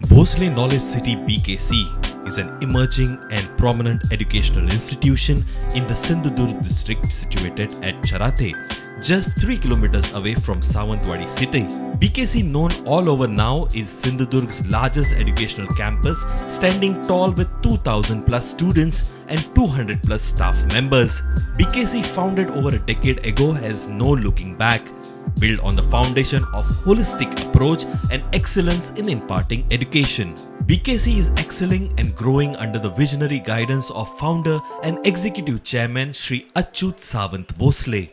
Bhonsale Knowledge City BKC is an emerging and prominent educational institution in the Sindhudurg district situated at Charate, just 3 kilometers away from Sawantwadi city. BKC, known all over now, is Sindhudurg's largest educational campus, standing tall with 2,000 plus students and 200 plus staff members. BKC, founded over a decade ago, has no looking back, built on the foundation of holistic approach and excellence in imparting education. BKC is excelling and growing under the visionary guidance of founder and executive chairman Shri Achyut Sawant Bhonsale.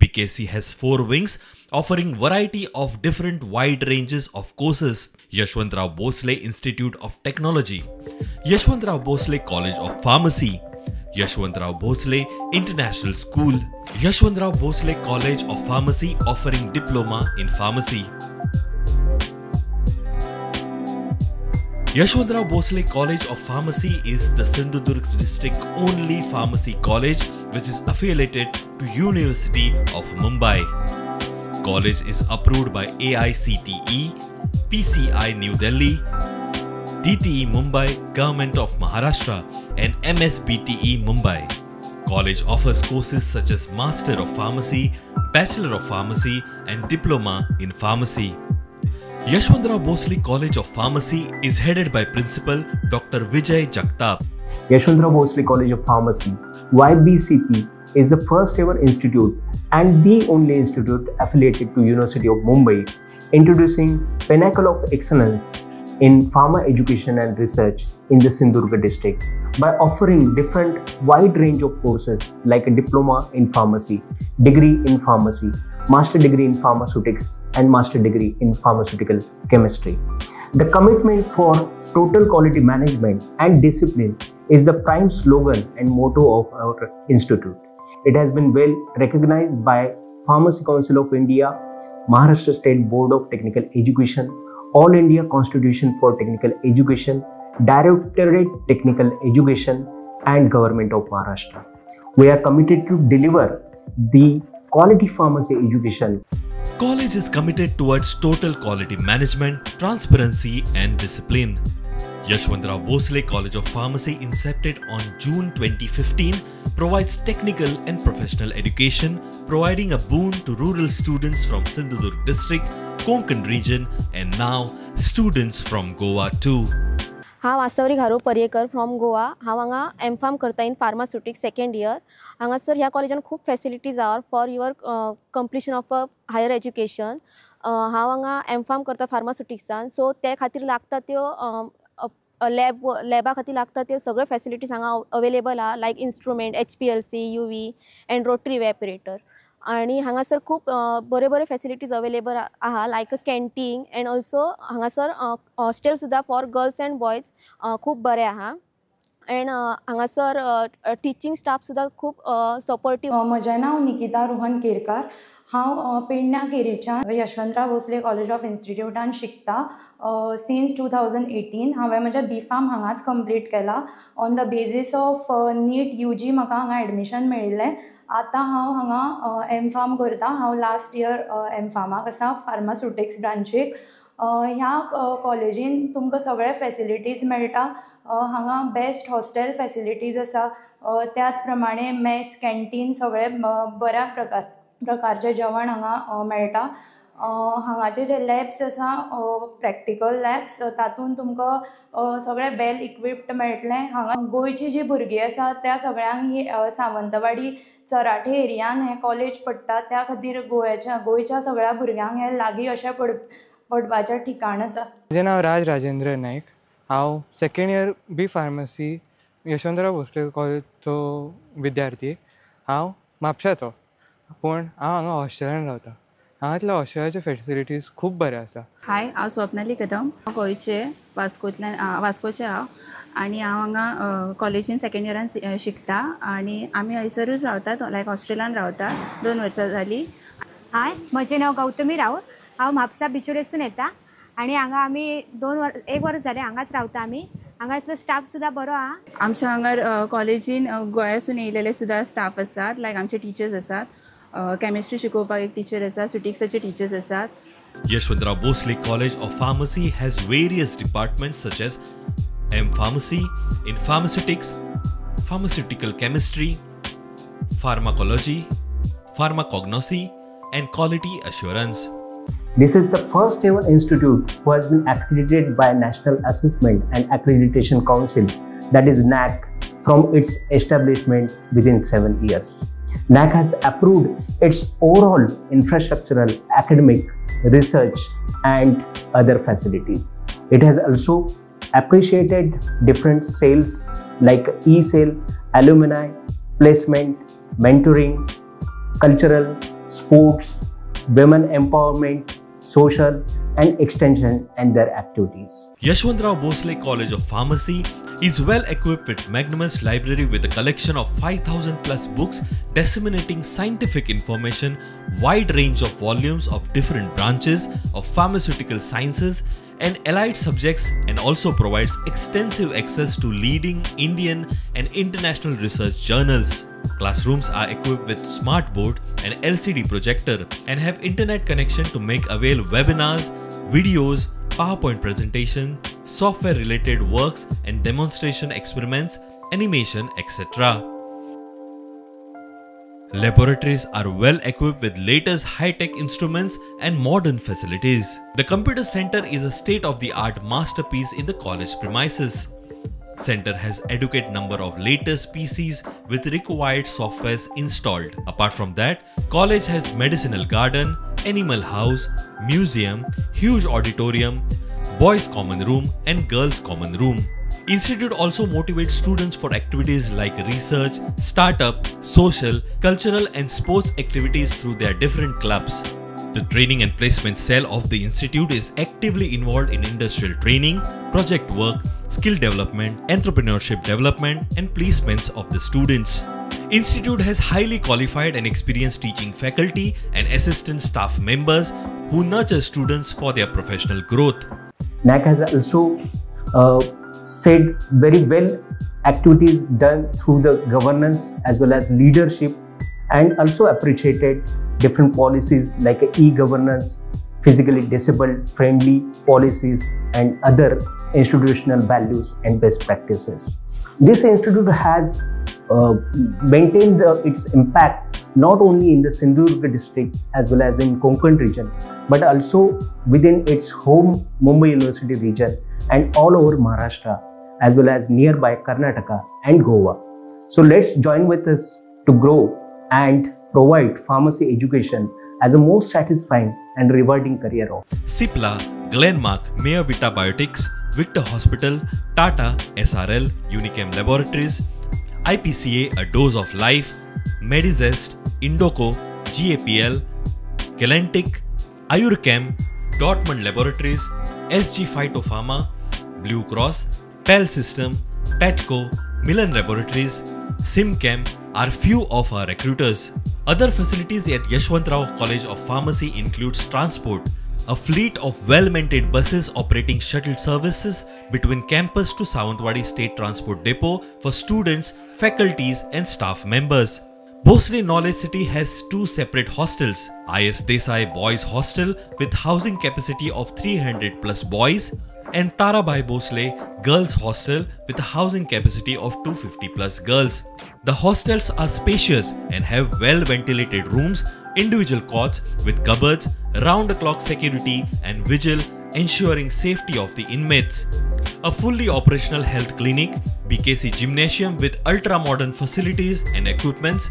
BKC has 4 wings offering variety of different wide ranges of courses: Yashwantrao Bhonsale Institute of Technology, Yashwantrao Bhonsale College of Pharmacy, Yashwantrao Bhonsale International School, Yashwantrao Bhonsale College of Pharmacy offering diploma in pharmacy. Yashwantrao Bhonsale College of Pharmacy is the Sindhudurg district only pharmacy college which is affiliated to University of Mumbai. College is approved by AICTE, PCI New Delhi, DTE Mumbai, Government of Maharashtra and MSBTE Mumbai. College offers courses such as Master of Pharmacy, Bachelor of Pharmacy and Diploma in Pharmacy. Yashwantrao Bhonsale College of Pharmacy is headed by Principal Dr. Vijay Jagtap. Yashwantrao Bhonsale College of Pharmacy, YBCP, is the first ever institute and the only institute affiliated to University of Mumbai, introducing pinnacle of excellence in pharma education and research in the Sindhudurg district by offering different wide range of courses like a diploma in pharmacy, degree in pharmacy, master degree in pharmaceutics and master degree in pharmaceutical chemistry. The commitment for total quality management and discipline is the prime slogan and motto of our institute. It has been well recognized by Pharmacy Council of India, Maharashtra State Board of Technical Education, All India Constitution for Technical Education, Directorate Technical Education and Government of Maharashtra. We are committed to deliver the quality pharmacy education. College is committed towards total quality management, transparency and discipline. Yashwantrao Bhonsale College of Pharmacy, incepted on June 2015, provides technical and professional education, providing a boon to rural students from Sindhudurg district, Konkan region and now students from Goa too. हाँ वास्तवरी घारो Paryekar from Goa हांव हांगा एम.फार्म करता इन pharmaceutics second year. हांगासर ह्या कॉलेजान खूब facilities are for your completion of a higher education. हांव हांगा एम.फार्म करता फार्मास्युटिक्सान, सो ते खातीर लागता त्यो लॅबा खातीर लागता त्यो सगळ्यो फॅसिलिटीज हांगा अवेलेबल आहा, like instrument, HPLC, UV and rotary evaporator. आणि हांगासर खूब बरे बरे फॅसिलिटीज अवेलेबल आहा, like a canteen and also हांगासर हॉस्टेल सुद्धा फॉर गर्ल्स एंड बॉयज खूब बरे आहा. एंड हांगासर टिचींग स्टाफ सुद्धा खूब सपोर्टिव्ह. म्हजें नांव निकिता रोहन केरकार. हांव पेडण्या केरीच्यान यशवंतराव भोसले कॉलेज ऑफ इन्स्टिट्यूटान शिकता सिन्स 2018. हांवें म्हजें B.Pharm हांगाच कंप्लीट केलां on the basis of NEET UG. म्हाका हांगा एडमिशन मेळिल्लें. आतां हांव हांगा M.Pharm करता. हांव लास्ट इयर M.Pharmaक आसा फार्मास्युटिक्स ब्रांचीक. ह्या कॉलेजीन तुमकां सगळे फॅसिलिटीज मेळटा. हांगा बेस्ट हॉस्टेल फॅसिलिटीज आसा, त्याच प्रमाणे मेस, कॅन्टीन सगळे बऱ्या प्रकारचे जेवण हांगा मेळटा. हांगाचे जे लॅब्स आसा प्रॅक्टिकल लॅब्स, तातूंत तुमकां सगळे वेल इक्विप्ड मेळटलें. हांगा गोंयची जी भुरगीं आसा त्या सगळ्यांक ही सावंतवाडी चराठे एरियान हें कॉलेज पडटा, त्या खातीर गोंयच्या सगळ्या भुरग्यांक हें लागीं अशें पडपाचें ठिकाण आसा. म्हजें नांव राजेंद्र नायक. हांव second year B pharmacy Yashwantrao Bhosale कॉलेजचो विद्यार्थी. हांव म्हापशाचो, पूण हांव हांगा हॉस्टेलान रावता. हांगातल्या हॉस्टेलाचे फॅसिलिटीज खूब बरे आसा. हाय, हांव स्वप्नाली कदम. हांव गोंयचे वास्कोचे हांव आनी हांव हांगा कॉलेजीन सेकंड इयरान शिकता आनी आमी हयसरूच रावतात, लायक हॉस्टेलान रावता 2 वर्सां जालीं. हाय, म्हजें नांव गौतमी राऊत. हांव म्हापसा बिचोलेसून येता आनी हांगा आमी 1 वर्स जालें हांगाच रावता आमी. हांगासलो स्टाफ सुद्धा बरो आहा. आमच्या हांगा कॉलेजीन गोंयासून येयलेले सुद्धा स्टाफ आसात, लायक आमचे टिचर्स आसात. केमिस्ट्री शिकोवपाक एक टीचर आसा, सुटिक्साचे टीचर्स आसात. Yashwantrao Bhonsale College of Pharmacy has various departments such as M-Pharmacy in Pharmaceutics, Pharmaceutical Chemistry, Pharmacology, Pharmacognosy, and Quality Assurance. This is the first ever institute who has been accredited by National Assessment and Accreditation Council, that is NAC, from its establishment within 7 years. NAC has approved its overall infrastructural, academic, research and other facilities. It has also appreciated different sales like e-sale, alumni, placement, mentoring, cultural, sports, women empowerment, social and extension and their activities. Yashwantrao Bhonsale College of Pharmacy is well equipped with magnanimous library with a collection of 5,000 plus books disseminating scientific information, wide range of volumes of different branches of pharmaceutical sciences and allied subjects, and also provides extensive access to leading Indian and international research journals. Classrooms are equipped with smart board and LCD projector and have internet connection to make avail webinars, videos, PowerPoint presentation, software related works and demonstration experiments, animation, etc. Laboratories are well equipped with latest high-tech instruments and modern facilities. The computer center is a state-of-the-art masterpiece in the college premises. Center has adequate number of latest PCs with required softwares installed. Apart from that, college has medicinal garden, animal house, museum, huge auditorium, boys common room and girls common room. Institute also motivates students for activities like research, startup, social, cultural and sports activities through their different clubs. The training and placement cell of the institute is actively involved in industrial training, project work, skill development, entrepreneurship development and placements of the students. Institute has highly qualified and experienced teaching faculty and assistant staff members who nurture students for their professional growth. NAC has also said very well activities done through the governance as well as leadership, and also appreciated different policies like e-governance, physically disabled friendly policies and other institutional values and best practices. This institute has maintained its impact not only in the Sindhudurga district as well as in Konkan region, but also within its home Mumbai University region and all over Maharashtra as well as nearby Karnataka and Goa. So let's join with us to grow and provide pharmacy education as a most satisfying and rewarding career of Cipla, Glenmark, Mayor Vita Biotics, Victor Hospital, Tata, SRL, Unichem Laboratories, IPCA, A Dose of Life, Medizest, Indoco, GAPL, Galantic, Ayurchem, Dortmund Laboratories, SG Phytopharma, Blue Cross, PEL System, Petco, Milan Laboratories, SimChem are few of our recruiters. Other facilities at Yashwantrao College of Pharmacy includes transport, a fleet of well-maintained buses operating shuttle services between campus to Sawantwadi State Transport Depot for students, faculties and staff members. Bhonsale Knowledge City has two separate hostels, IS Desai Boys Hostel with housing capacity of 300 plus boys and Tarabai Bhonsale Girls Hostel with a housing capacity of 250 plus girls. The hostels are spacious and have well-ventilated rooms, individual cots with cupboards, round-the-clock security and vigil ensuring safety of the inmates. A fully operational health clinic, BKC gymnasium with ultra-modern facilities and equipments,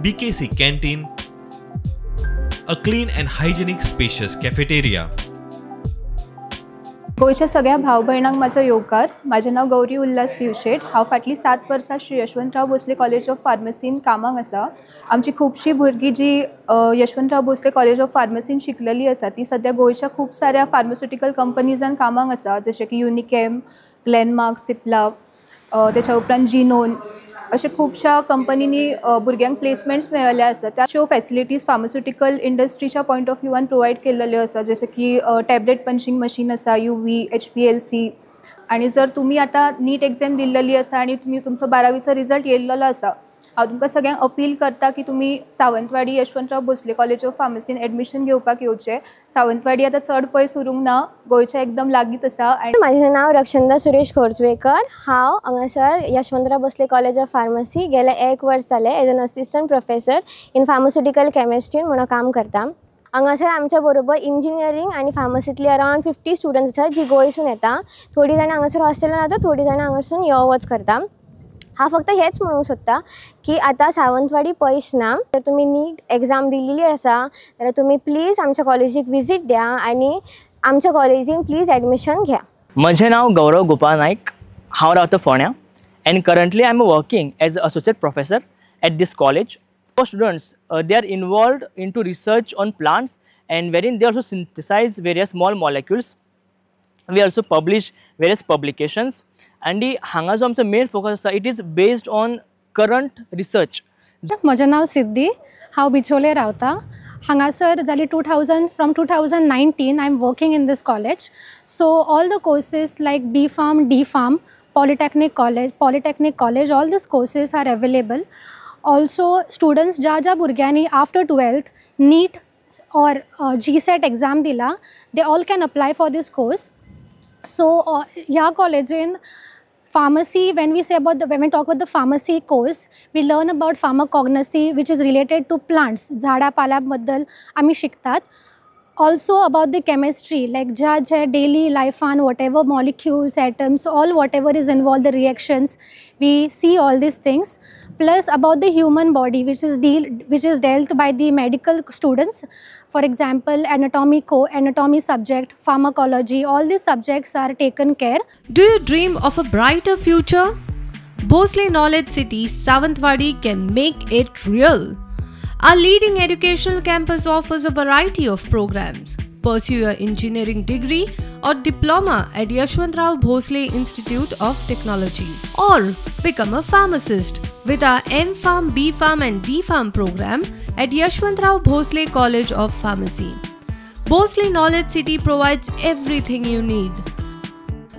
BKC canteen, a clean and hygienic spacious cafeteria. गोयच्या सगळ्या भाव भयणांक माझो येवकार. माझें नाव गौरी उल्हास पिवशेट. हांव फाटली 7 वर्सां Shri Yashwantrao Bhosale college of फार्मसीन कामाक आसा. आमची खुबशीं भुरगीं जी यशवंतराव भोसले कॉलेज ऑफ फार्मसीन शिकलेलीं आसा ती सद्या गोयच्या खूब साऱ्या फार्मास्युटिकल कंपनीजान कामाक आसा, जशें की युनिकॅम, ग्लेनमार्क, सिप्ला, त्याच्या उपरांत जिनोन अशा खुबशा कंपनींनी भुरग्यांक प्लेसमेंट्स मेळिल्ले आसा. त्या फॅसिलिटीज फार्मास्युटिकल इंडस्ट्रीच्या पॉयंट ऑफ व्ह्यूवान प्रोवायड केल्ल्यो आसा, जशें की टॅबलेट पंचिंग मशीन आसा, UV, HPLC. आणि जर तुम्ही आता नीट एक्झाम दिल्लेली आसा आणि तुम्ही तुमचो 12वीचो रिजल्ट येयल्लो आसा हांव तुमकां सगळ्यांक अपील करता की तुमी सावंतवाडी यशवंतराव भोसले कॉलेज ऑफ फार्मसीन एडमिशन घेवपाक येवचें. सावंतवाडी आतां चड पयस उरूंक ना, गोंयच्या एकदम लागींच आसा. आनी माझें नाव रक्षंदा सुरेश खोर्जवेकर. हांव हांगासर Yashwantrao Bhosale college of pharmacy गेले 1 वर्स जालें as an assistant professor in pharmaceutical chemistry म्हणून काम करता. हांगासर आमच्या बरोबर इंजिनियरींग आनी फार्मसींतली अरावंड 50 स्टुडंट्स आसात जी गोंयसून येता. थोडीं जाणां हांगासर हॉस्टेलान रावता, थोडीं जाणां हांगासून यो वच करता. हांव फक्त हेंच म्हणूंक सोदता की आतां सावंतवाडी पयस ना. जर तुमी नीट एग्जाम दिल्ली आसा जाल्यार तुमी प्लीज आमच्या कॉलेजीक विजीट द्या आनी आमच्या कॉलेजीन प्लीज एडमिशन घ्या. म्हजें नांव गौरव गोपाल नायक. हांव रावता फोंड्या and currently I am working as a associate professor at this college. For students, they are involved into research on plants and wherein they also synthesize various small molecules. We also publish various publications and hanga jo amcha main focus asa it is based on current research. म्हजें नाव सिद्धी. हांव बिचोले रावता. हांगासर जाली 2000 from 2019 I am working in this college. So all the courses like B Farm, D Farm, Polytechnic College, all these courses are available. Also students ज्या भुरग्यांनी after 12th NEET or GSET exam दिला, they all can apply for this course. So ह्या कॉलेजीन pharmacy, when we talk about the pharmacy course, we learn about pharmacognosy which is related to plants. झाडा पाल्याबद्दल आम्ही शिकतात. Also about the chemistry, like ज्या daily life and whatever molecules, atoms, all whatever is involved, the reactions, we see all these things. Plus about the human body which is dealt by the medical students. For example, anatomy subject, pharmacology, all these subjects are taken care. Do you dream of a brighter future? Bhonsale Knowledge City, Savantwadi can make it real. Our leading educational campus offers a variety of programs. Pursue your engineering degree or diploma at Yashwantrao Bhosle Institute of Technology, or become a pharmacist with our M Farm, B Farm and D Farm program at Yashwantrao Bhosle College of Pharmacy. Bhosle Knowledge City provides everything you need.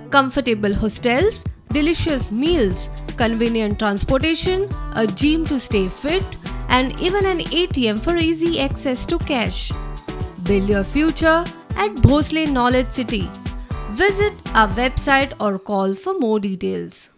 Comfortable hostels, delicious meals, convenient transportation, a gym to stay fit, and even an ATM for easy access to cash. Build your future at Bhosale Knowledge City. Visit our website or call for more details.